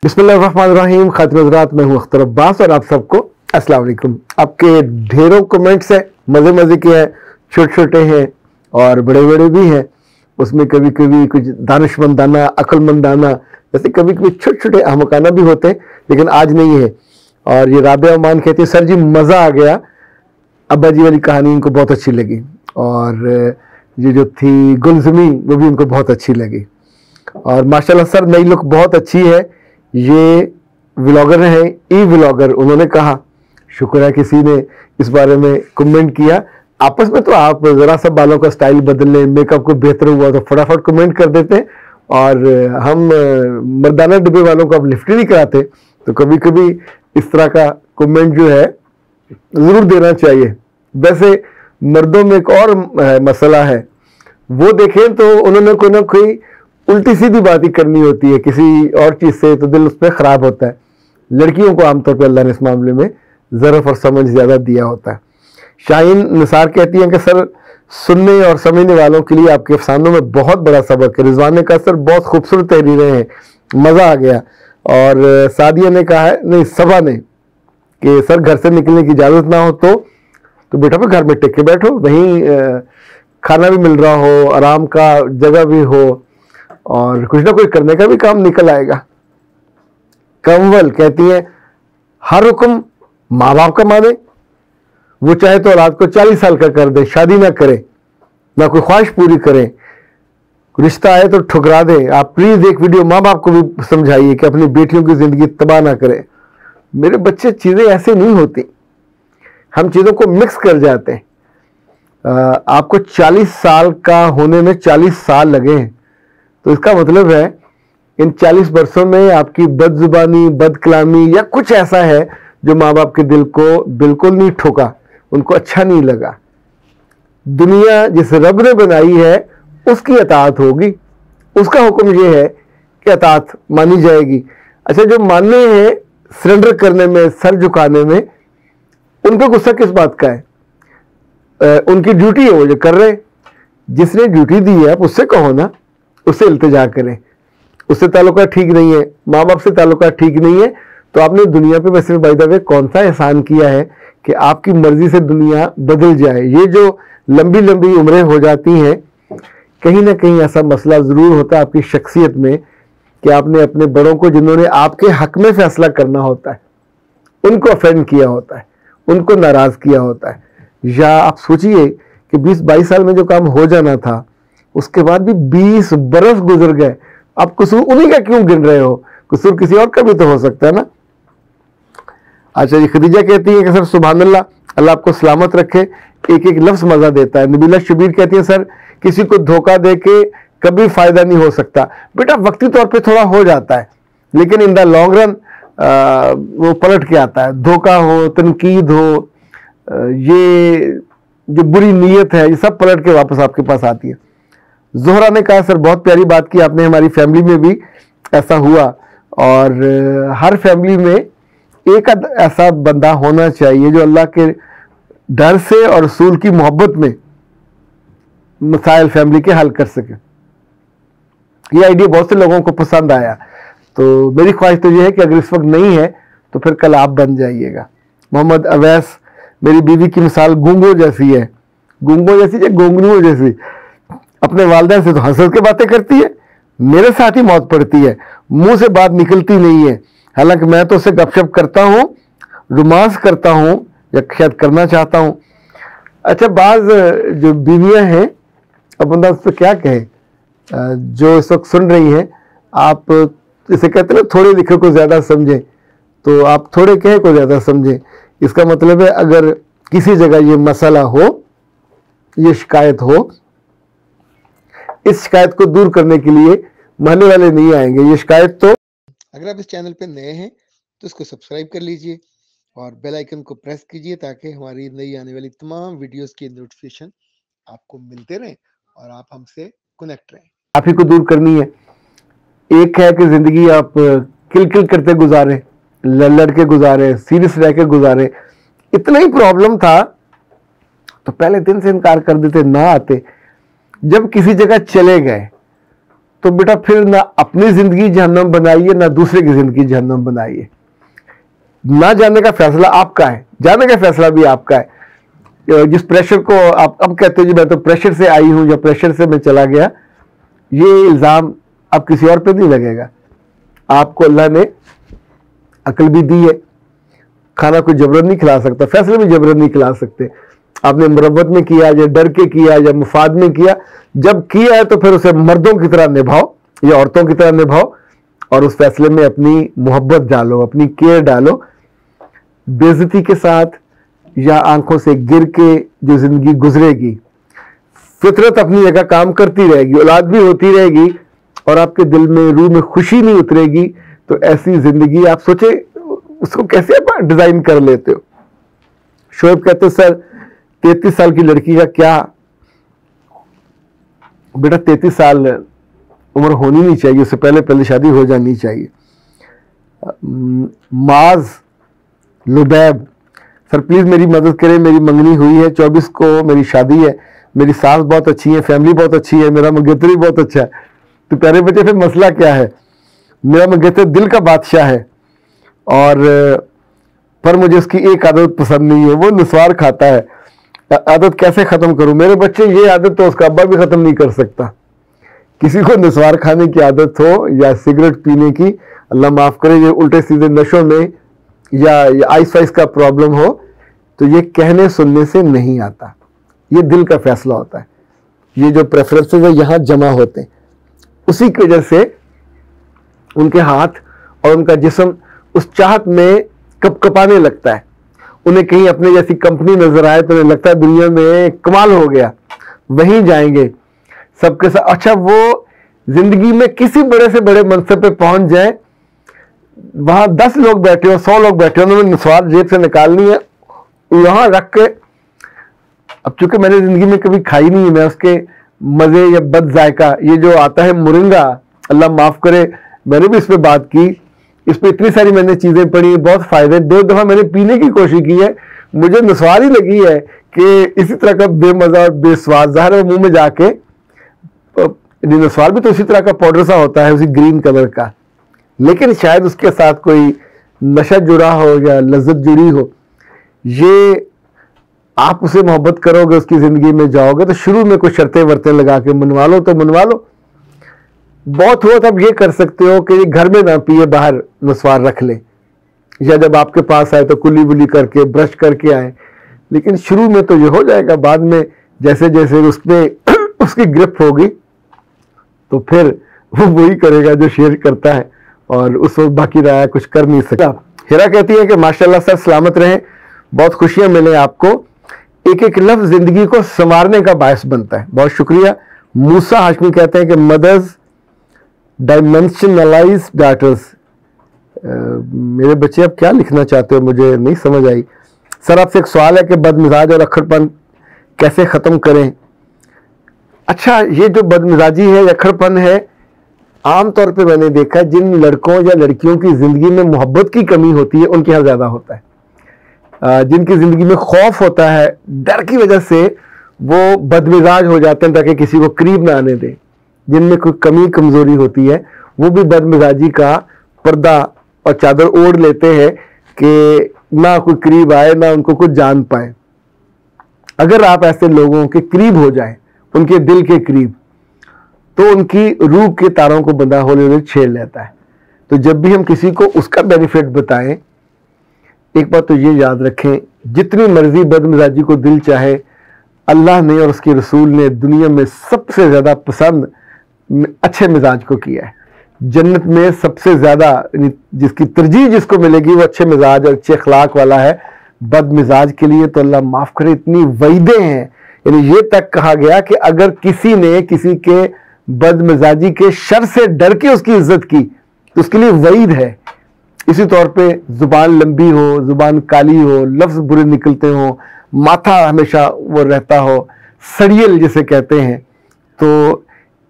बिस्मिल्लाहिर्रहमानिर्रहीम। खातिन हज़रात, मैं हूँ अख्तर अब्बास और आप सबको अस्सलाम वालेकुम। आपके ढेरों कमेंट्स हैं, मज़े मज़े के हैं, छोटे छोटे हैं और बड़े बड़े भी हैं। उसमें कभी कभी कुछ दानिशमंदाना, अक्लमंदाना, जैसे कभी कभी छोटे छोटे अहमकाना भी होते हैं, लेकिन आज नहीं है। और ये राबिया अमान कहती है, सर जी मज़ा आ गया, अब्बा जी वाली कहानी इनको बहुत अच्छी लगी। और ये जो थी गुलज़मी, वो भी उनको बहुत अच्छी लगी। और माशाल्लाह सर, नई लुक बहुत अच्छी है। ये व्लॉगर हैं, ई व्लॉगर, उन्होंने कहा, शुक्र है किसी ने इस बारे में कमेंट किया। आपस में तो आप ज़रा सा बालों का स्टाइल बदल लें, मेकअप को बेहतर हुआ तो फटाफट कमेंट कर देते हैं, और हम मर्दाना डिब्बे वालों को अब लिफ्ट ही नहीं कराते। तो कभी कभी इस तरह का कमेंट जो है ज़रूर देना चाहिए। वैसे मर्दों में एक और मसला है, वो देखें तो उन्होंने कोई ना कोई उल्टी सीधी बात ही करनी होती है किसी और चीज़ से, तो दिल उस पर ख़राब होता है। लड़कियों को आमतौर पर अल्लाह ने इस मामले में ज़रफ़ और समझ ज़्यादा दिया होता है। शाहीन निसार कहती हैं कि सर, सुनने और समझने वालों के लिए आपके अफसानों में बहुत बड़ा सबक है। रिजवान ने कहा, सर बहुत खूबसूरत तहरीरें हैं, मज़ा आ गया। और सादिया ने कहा है, नहीं सबा ने, कि सर घर से निकलने की इजाज़त ना हो तो बेटा फिर घर में टिक के बैठो, वहीं खाना भी मिल रहा हो, आराम का जगह भी हो, और कुछ ना कुछ करने का भी काम निकल आएगा। कंवल कहती है, हर हुक्म माँ बाप का माने, वो चाहे तो औलाद को 40 साल का कर दे, शादी ना करे, ना कोई ख्वाहिश पूरी करे, रिश्ता आए तो ठुकरा दे। आप प्लीज एक वीडियो माँ बाप को भी समझाइए कि अपनी बेटियों की जिंदगी तबाह ना करे। मेरे बच्चे, चीजें ऐसे नहीं होती, हम चीजों को मिक्स कर जाते हैं। आपको 40 साल का होने में 40 साल लगे हैं, तो इसका मतलब है इन 40 वर्षों में आपकी बदजुबानी, बदकलामी या कुछ ऐसा है जो माँ बाप के दिल को बिल्कुल नहीं ठोका, उनको अच्छा नहीं लगा। दुनिया जिस रब ने बनाई है उसकी अताअत होगी, उसका हुक्म ये है कि अताअत मानी जाएगी। अच्छा, जो मानने हैं सरेंडर करने में, सर झुकाने में, उन पर गुस्सा किस बात का है? उनकी ड्यूटी है, वो जो कर रहे हैं। जिसने ड्यूटी दी है आप उससे कहो ना, उससे इल्तिजा करें। उससे ताल्लुका ठीक नहीं है, माँ बाप से ताल्लुका ठीक नहीं है, तो आपने दुनिया पे वैसे बाय द वे कौन सा एहसान किया है कि आपकी मर्जी से दुनिया बदल जाए। ये जो लंबी लंबी उम्रें हो जाती हैं, कहीं ना कहीं ऐसा मसला ज़रूर होता है आपकी शख्सियत में कि आपने अपने बड़ों को, जिन्होंने आपके हक में फैसला करना होता है, उनको ऑफेंड किया होता है, उनको नाराज़ किया होता है। या आप सोचिए कि 20-22 साल में जो काम हो जाना था, उसके बाद भी 20 बरस गुजर गए। आप कसूर उन्हीं का क्यों गिन रहे हो? कसूर किसी और का भी तो हो सकता है ना। अच्छा जी, खदीजा कहती है कि सर सुभान अल्लाह, अल्लाह आपको सलामत रखे, एक एक लफ्ज मजा देता है। नबीला शबीर कहती है, सर किसी को धोखा दे के कभी फायदा नहीं हो सकता। बेटा वक्ती तौर पे थोड़ा हो जाता है, लेकिन इन द लॉन्ग रन वो पलट के आता है। धोखा हो, तनकीद हो, ये जो बुरी नीयत है, ये सब पलट के वापस आपके पास आती है। जोहरा ने कहा, सर बहुत प्यारी बात की आपने, हमारी फैमिली में भी ऐसा हुआ, और हर फैमिली में एक ऐसा बंदा होना चाहिए जो अल्लाह के डर से और रसूल की मोहब्बत में मसाइल फैमिली के हल कर सके। ये आइडिया बहुत से लोगों को पसंद आया, तो मेरी ख्वाहिश तो ये है कि अगर इस वक्त नहीं है तो फिर कल आप बन जाइएगा। मोहम्मद अवैस, मेरी बीवी की मिसाल गूंगो जैसी है, गूंगो जैसी या गोंगनुओं जैसी। अपने वालिदैन से तो हंस के बातें करती है, मेरे साथ ही मौत पड़ती है, मुंह से बात निकलती नहीं है। हालांकि मैं तो उससे गपशप करता हूँ, रोमांस करता हूँ, या शायद करना चाहता हूँ। अच्छा, बाज जो बीवियाँ हैं, अब बंदा उस पर क्या कहे, जो इस वक्त सुन रही हैं, आप इसे कहते हैं ना, थोड़े लिखे को ज़्यादा समझें, तो आप थोड़े कहे को ज़्यादा समझें। इसका मतलब है अगर किसी जगह ये मसला हो, ये शिकायत हो, इस शिकायत को दूर करने के लिए महल्ले वाले नहीं आएंगे। ये शिकायत तो, अगर आप इस चैनल पे नए हैं तो इसको सब्सक्राइब कर लीजिए और बेल आइकन को प्रेस कीजिए, ताकि हमारी नई आने वाली तमाम वीडियोस की नोटिफिकेशन आपको मिलते रहें और आप हमसे कनेक्ट रहें। आप ही को दूर करनी है। एक है कि जिंदगी आप किल किल करते गुजारे, लड़ के गुजारे, सीरियस रह के गुजारे। इतना ही प्रॉब्लम था तो पहले दिन से इनकार कर देते, ना आते। जब किसी जगह चले गए तो बेटा फिर ना अपनी जिंदगी जहन्नम बनाइए, ना दूसरे की जिंदगी जहन्नम बनाइए। ना जाने का फैसला आपका है, जाने का फैसला भी आपका है। जिस प्रेशर को आप अब कहते हो जी मैं तो प्रेशर से आई हूं या प्रेशर से मैं चला गया, ये इल्जाम अब किसी और पे नहीं लगेगा। आपको अल्लाह ने अकल भी दी है, खाना कोई जबरन नहीं खिला सकता, फैसले भी जबरन नहीं खिला सकते। आपने मुरव्वत में किया या डर के किया या मुफाद में किया, जब किया है तो फिर उसे मर्दों की तरह निभाओ या औरतों की तरह निभाओ और उस फैसले में अपनी मोहब्बत डालो, अपनी केयर डालो। बेइज्जती के साथ या आंखों से गिर के जो जिंदगी गुजरेगी, फितरत अपनी जगह काम करती रहेगी, औलाद भी होती रहेगी और आपके दिल में रूह में खुशी नहीं उतरेगी, तो ऐसी जिंदगी आप सोचे उसको कैसे आप डिजाइन कर लेते हो। शोएब कहते सर 33 साल की लड़की का क्या, बेटा 33 साल उम्र होनी नहीं चाहिए, उससे पहले पहले शादी हो जानी चाहिए। माज लुबैब सर प्लीज मेरी मदद करें, मेरी मंगनी हुई है, 24 को मेरी शादी है, मेरी सास बहुत अच्छी है, फैमिली बहुत अच्छी है, मेरा मंगेतर भी बहुत अच्छा है। तो प्यारे बच्चे फिर मसला क्या है? मेरा मंगेतर दिल का बादशाह है और पर मुझे उसकी एक आदत पसंद नहीं है, वो निस्वार खाता है। आदत कैसे खत्म करूं? मेरे बच्चे ये आदत तो उसका अब्बा भी खत्म नहीं कर सकता। किसी को निस्वार खाने की आदत हो या सिगरेट पीने की, अल्लाह माफ करे, ये उल्टे सीधे नशों में या आइस वाइस का प्रॉब्लम हो, तो ये कहने सुनने से नहीं आता, ये दिल का फैसला होता है। ये जो प्रेफरेंसेस है यहाँ जमा होते हैं, उसी की वजह से उनके हाथ और उनका जिस्म उस चाहत में कपकपाने लगता है। उन्हें कहीं अपने जैसी कंपनी नजर आए तो उन्हें लगता है दुनिया में कमाल हो गया, वहीं जाएंगे सबके साथ। अच्छा, वो जिंदगी में किसी बड़े से बड़े मनसब पे पहुंच जाए, वहां 10 लोग बैठे हो, 100 लोग बैठे हो, उन्होंने निस्वार जेब से निकालनी है, यहां रख के। अब चूंकि मैंने जिंदगी में कभी खाई नहीं है, मैं उसके मजे या बद जायका, ये जो आता है मुरिंगा, अल्लाह माफ करे, मैंने भी इस पे बात की, इस पे इतनी सारी मैंने चीजें पढ़ी, बहुत फायदे, 2 दफा मैंने पीने की कोशिश की है, मुझे निस्वार ही लगी है कि इसी तरह का बेमजा और बेस्वाद, ज़ाहिर है मुंह में जाके निस्वार भी तो इसी तरह का पाउडर सा होता है, उसी ग्रीन कलर का, लेकिन शायद उसके साथ कोई नशा जुड़ा हो या लज्जत जुड़ी हो। ये आप उसे मोहब्बत करोगे, उसकी जिंदगी में जाओगे तो शुरू में कुछ शर्तें वर्तें लगा के मनवा लो तो मनवा लो। बहुत हुआ तब ये कर सकते हो कि घर में ना पिए, बाहर निस्वार रख ले, या जब आपके पास आए तो कुली बुली करके ब्रश करके आए। लेकिन शुरू में तो ये हो जाएगा, बाद में जैसे जैसे उसमें उसकी ग्रिप होगी तो फिर वो वही करेगा जो शेयर करता है और उस वक्त बाकी रहा कुछ कर नहीं सकता। हिरा कहती है कि माशाल्लाह सर सलामत रहें, बहुत खुशियां मिले आपको, एक एक लफ्ज जिंदगी को संवारने का बायस बनता है। बहुत शुक्रिया। मूसा हाशमी कहते हैं कि मदर्स डायमेंशनलाइज डाटर्स। मेरे बच्चे अब क्या लिखना चाहते हो मुझे नहीं समझ आई। सर आपसे एक सवाल है कि बदमिजाज और अक्खड़पन कैसे ख़त्म करें? अच्छा, ये जो बदमिजाजी है, अक्खड़पन है, आमतौर पे मैंने देखा है जिन लड़कों या लड़कियों की ज़िंदगी में मोहब्बत की कमी होती है उनके यहाँ ज़्यादा होता है। जिनकी ज़िंदगी में खौफ होता है, डर की वजह से वो बदमिजाज हो जाते हैं ताकि किसी को करीब ना आने दें। जिनमें कोई कमी कमज़ोरी होती है वो भी बदमिजाजी का पर्दा और चादर ओढ़ लेते हैं कि ना कोई करीब आए, ना उनको कुछ जान पाए। अगर आप ऐसे लोगों के करीब हो जाएं, उनके दिल के करीब, तो उनकी रूह के तारों को बंधा होने में छेड़ लेता है। तो जब भी हम किसी को उसका बेनिफिट बताएं, एक बात तो ये याद रखें, जितनी मर्जी बदमिजाजी को दिल चाहे, अल्लाह ने और उसके रसूल ने दुनिया में सबसे ज़्यादा पसंद अच्छे मिजाज को किया है। जन्नत में सबसे ज़्यादा जिसकी तरजीह जिसको मिलेगी वो अच्छे मिजाज और अच्छे अखलाक वाला है। बद मिजाज के लिए तो अल्लाह माफ़ करे इतनी वईदें हैं, यानी ये तक कहा गया कि अगर किसी ने किसी के बद मिजाजी के शर से डर के उसकी इज्जत की तो उसके लिए वईद है। इसी तौर पे ज़ुबान लंबी हो, ज़ुबान काली हो, लफ्ज़ बुरे निकलते हो, माथा हमेशा वो रहता हो, सड़ियल जिसे कहते हैं, तो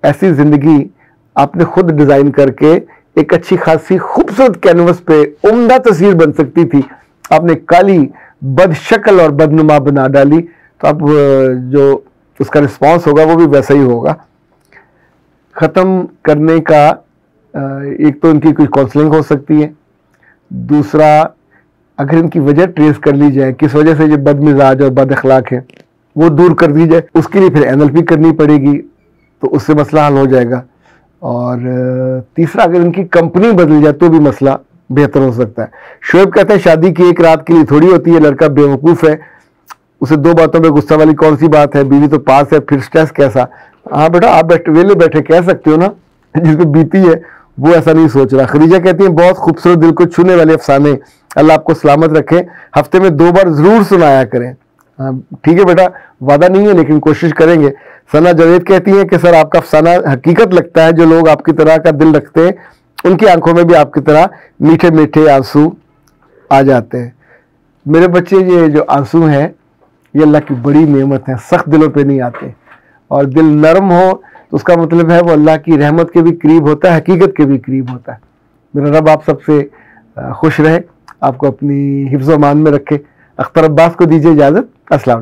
ऐसी ज़िंदगी आपने खुद डिज़ाइन करके एक अच्छी खासी खूबसूरत कैनवस पे उम्दा तस्वीर बन सकती थी। आपने काली बदशक्ल और बदनुमा बना डाली, तो अब जो उसका रिस्पॉन्स होगा वो भी वैसा ही होगा। ख़त्म करने का एक तो इनकी कोई काउंसलिंग हो सकती है, दूसरा अगर इनकी वजह ट्रेस कर ली जाए, किस वजह से ये बदमिजाज और बद अखलाक है, वो दूर कर दी जाए। उसके लिए फिर NLP करनी पड़ेगी, तो उससे मसला हल हो जाएगा। और तीसरा, अगर इनकी कंपनी बदल जाए तो भी मसला बेहतर हो सकता है। शोएब कहते हैं शादी की एक रात के लिए थोड़ी होती है, लड़का बेवकूफ़ है, उसे 2 बातों में गुस्सा वाली कौन सी बात है, बीवी तो पास है, फिर स्ट्रेस कैसा। हाँ बेटा, आप वेले बैठे कह सकते हो ना, जिसको बीती है वो ऐसा नहीं सोच रहा। खदीजा कहती है बहुत खूबसूरत, दिल को छूने वाले अफसाने, अल्लाह आपको सलामत रखे, हफ्ते में 2 बार ज़रूर सुनाया करें। हाँ ठीक है बेटा, वादा नहीं है लेकिन कोशिश करेंगे। सना जावेद कहती हैं कि सर आपका अफसाना हकीकत लगता है, जो लोग आपकी तरह का दिल रखते हैं उनकी आंखों में भी आपकी तरह मीठे मीठे आंसू आ जाते हैं। मेरे बच्चे, ये जो आंसू हैं ये अल्लाह की बड़ी नेमत है, सख्त दिलों पे नहीं आते। और दिल नरम हो तो उसका मतलब है वो अल्लाह की रहमत के भी करीब होता है, हकीकत के भी करीब होता है। मेरा रब आप सबसे खुश रहे, आपको अपनी हिफ्ज़-ओ-मान में रखे। अख्तर अब्बास को दीजिए इजाज़त। अस्सलाम वालेकुम।